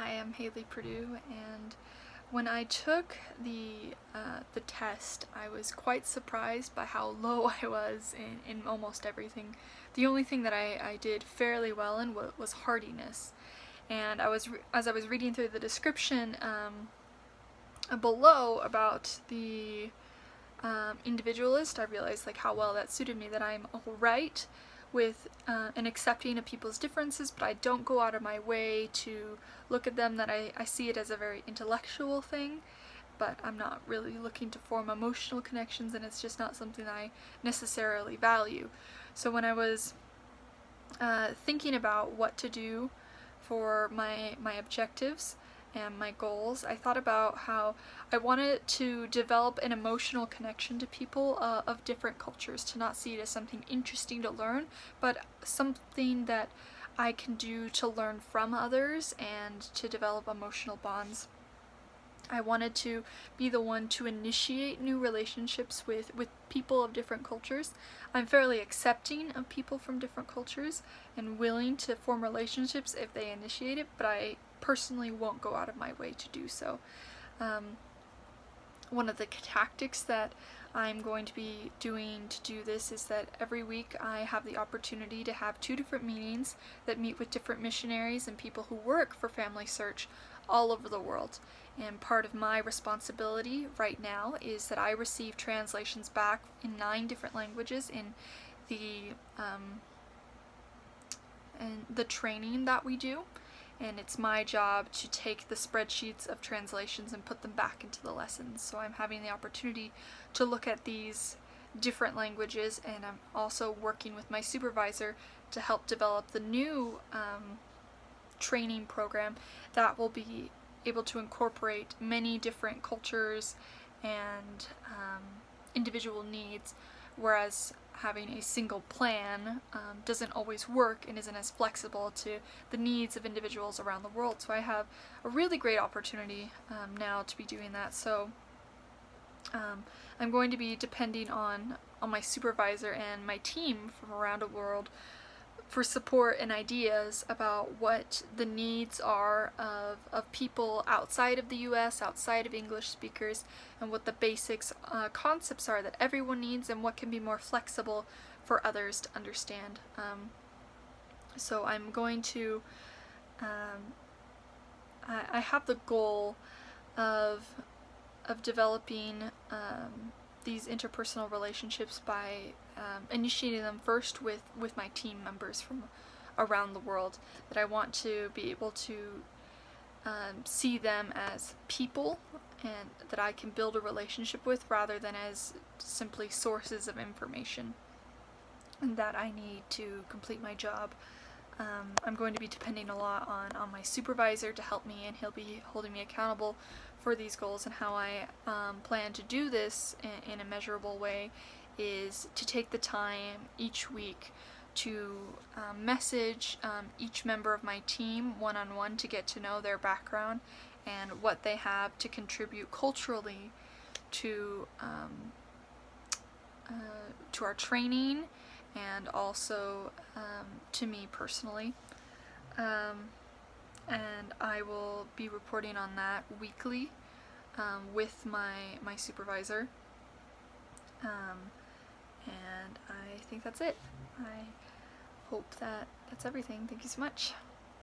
Hi, I'm Haley Purdue, and when I took the test, I was quite surprised by how low I was in almost everything. The only thing that I did fairly well in was hardiness, and as I was reading through the description below about the individualist, I realized like how well that suited me, that I'm alright with and accepting of people's differences, but I don't go out of my way to look at them, that I see it as a very intellectual thing, but I'm not really looking to form emotional connections, and it's just not something I necessarily value. So when I was thinking about what to do for my objectives and my goals, I thought about how I wanted to develop an emotional connection to people of different cultures, to not see it as something interesting to learn, but something that I can do to learn from others and to develop emotional bonds. I wanted to be the one to initiate new relationships with people of different cultures. I'm fairly accepting of people from different cultures and willing to form relationships if they initiate it, but I personally won't go out of my way to do so. One of the tactics that I'm going to be doing to do this is that every week I have the opportunity to have 2 different meetings that meet with different missionaries and people who work for Family Search all over the world. And part of my responsibility right now is that I receive translations back in 9 different languages in the training that we do. And it's my job to take the spreadsheets of translations and put them back into the lessons. So I'm having the opportunity to look at these different languages, and I'm also working with my supervisor to help develop the new training program that will be able to incorporate many different cultures and individual needs, whereas having a single plan doesn't always work and isn't as flexible to the needs of individuals around the world. So I have a really great opportunity now to be doing that. So I'm going to be depending on my supervisor and my team from around the world for support and ideas about what the needs are of people outside of the US, outside of English speakers, and what the basics concepts are that everyone needs and what can be more flexible for others to understand. So I'm going to, I have the goal of developing these interpersonal relationships by initiating them first with my team members from around the world, that I want to be able to see them as people and that I can build a relationship with, rather than as simply sources of information and that I need to complete my job. I'm going to be depending a lot on my supervisor to help me, and he'll be holding me accountable for these goals. And how I plan to do this in a measurable way is to take the time each week to message each member of my team one-on-one to get to know their background and what they have to contribute culturally to our training, and also to me personally. And I will be reporting on that weekly with my supervisor. And I think that's it. I hope that that's everything. Thank you so much.